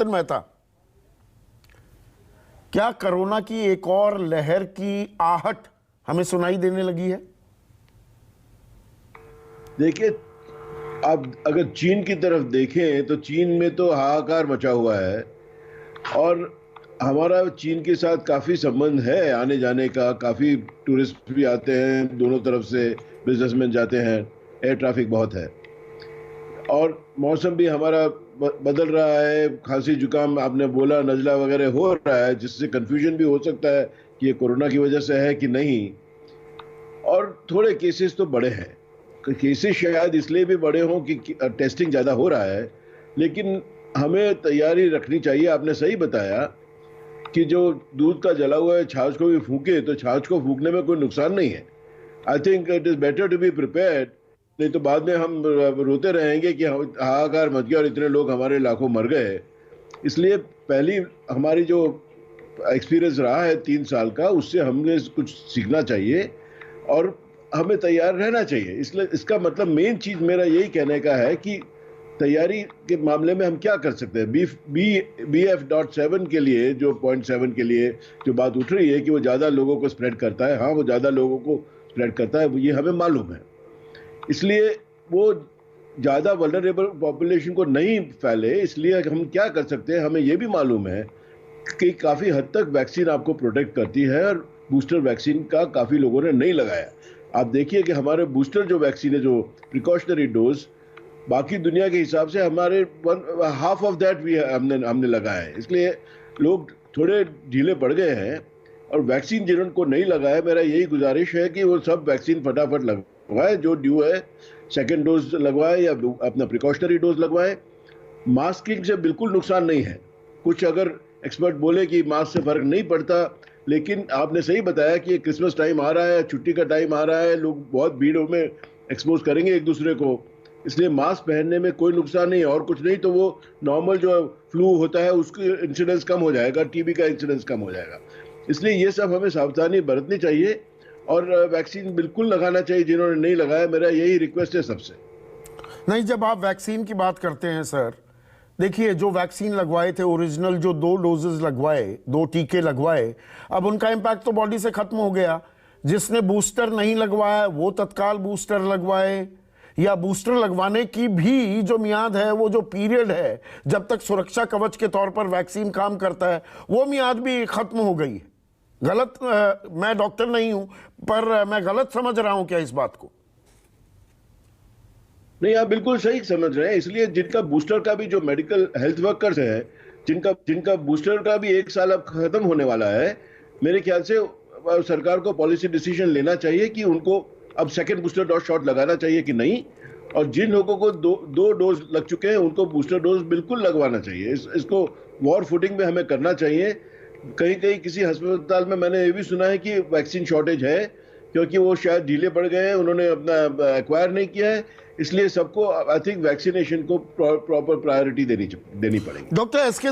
मेहता, क्या कोरोना की एक और लहर की आहट हमें सुनाई देने लगी है? देखिए, आप अगर चीन की तरफ देखें तो चीन में तो हाहाकार मचा हुआ है और हमारा चीन के साथ काफ़ी संबंध है, आने जाने का। काफ़ी टूरिस्ट भी आते हैं, दोनों तरफ से बिजनेसमैन जाते हैं, एयर ट्रैफिक बहुत है और मौसम भी हमारा बदल रहा है। खांसी जुकाम आपने बोला, नज़ला वगैरह हो रहा है, जिससे कन्फ्यूजन भी हो सकता है कि ये कोरोना की वजह से है कि नहीं। और थोड़े केसेस तो बड़े हैं, केसेस शायद इसलिए भी बड़े हों कि टेस्टिंग ज़्यादा हो रहा है, लेकिन हमें तैयारी रखनी चाहिए। आपने सही बताया कि जो दूध का जला हुआ है छाछ को भी फूके, तो छाछ को फूकने में कोई नुकसान नहीं है। I think it is better to be prepared, नहीं तो बाद में हम रोते रहेंगे कि हाहाकार मच गया और इतने लोग हमारे लाखों मर गए। इसलिए पहली हमारी जो एक्सपीरियंस रहा है 3 साल का, उससे हमने कुछ सीखना चाहिए और हमें तैयार रहना चाहिए। इसलिए इसका मतलब मेन चीज़ मेरा यही कहने का है कि तैयारी के मामले में हम क्या कर सकते हैं। BF.7 के लिए, जो 0.7 के लिए जो बात उठ रही है कि वो ज़्यादा लोगों को स्प्रेड करता है, हाँ वो ज़्यादा लोगों को स्प्रेड करता है, ये हमें मालूम है। इसलिए वो ज़्यादा वल्नरेबल पॉपुलेशन को नहीं फैले, इसलिए हम क्या कर सकते हैं, हमें ये भी मालूम है कि काफ़ी हद तक वैक्सीन आपको प्रोटेक्ट करती है और बूस्टर वैक्सीन का काफ़ी लोगों ने नहीं लगाया। आप देखिए कि हमारे बूस्टर जो वैक्सीन है, जो प्रिकॉशनरी डोज, बाकी दुनिया के हिसाब से हमारे हाफ ऑफ दैट भी हमने लगाया है। इसलिए लोग थोड़े ढीले पड़ गए हैं और वैक्सीन जिनको नहीं लगाया, मेरा यही गुजारिश है कि वो सब वैक्सीन फटाफट लगवाए। जो ड्यू है सेकेंड डोज लगवाए या अपना प्रिकॉशनरी डोज लगवाए। मास्किंग से बिल्कुल नुकसान नहीं है। कुछ अगर एक्सपर्ट बोले कि मास्क से फर्क नहीं पड़ता, लेकिन आपने सही बताया कि क्रिसमस टाइम आ रहा है, छुट्टी का टाइम आ रहा है, लोग बहुत भीड़ों में एक्सपोज करेंगे एक दूसरे को, इसलिए मास्क पहनने में कोई नुकसान नहीं। और कुछ नहीं तो वो नॉर्मल जो फ्लू होता है उसकी इंसिडेंस कम हो जाएगा, टीबी का इंसिडेंस कम हो जाएगा। इसलिए ये सब हमें सावधानी बरतनी चाहिए और वैक्सीन बिल्कुल लगाना चाहिए जिन्होंने नहीं लगाया। मेरा यही रिक्वेस्ट है सबसे। नहीं, जब आप वैक्सीन की बात करते हैं सर, देखिए जो वैक्सीन लगवाए थे ओरिजिनल, जो 2 डोजेस लगवाए, 2 टीके लगवाए, अब उनका इंपैक्ट तो बॉडी से खत्म हो गया। जिसने बूस्टर नहीं लगवाया वो तत्काल बूस्टर लगवाए, या बूस्टर लगवाने की भी जो मियाद है, वो जो पीरियड है जब तक सुरक्षा कवच के तौर पर वैक्सीन काम करता है, वो मियाद भी खत्म हो गई है। गलत, मैं डॉक्टर नहीं हूं, पर मैं गलत समझ रहा हूं क्या इस बात को? नहीं, आप बिल्कुल सही समझ रहे हैं। इसलिए जिनका बूस्टर का भी, जो मेडिकल हेल्थ वर्कर्स हैं, जिनका बूस्टर का भी 1 साल अब खत्म होने वाला है, मेरे ख्याल से सरकार को पॉलिसी डिसीजन लेना चाहिए कि उनको अब सेकेंड बूस्टर डोज शॉट लगाना चाहिए कि नहीं। और जिन लोगों को दो डोज लग चुके हैं उनको बूस्टर डोज बिल्कुल लगवाना चाहिए। इसको वॉर फुटिंग में हमें करना चाहिए। कहीं कहीं किसी अस्पताल में मैंने ये भी सुना है कि वैक्सीन शॉर्टेज है, क्योंकि वो शायद ढीले पड़ गए हैं, उन्होंने अपना एक्वायर नहीं किया है। इसलिए सबको आई थिंक वैक्सीनेशन को प्रॉपर प्रायोरिटी देनी पड़ेगी। डॉक्टर एस के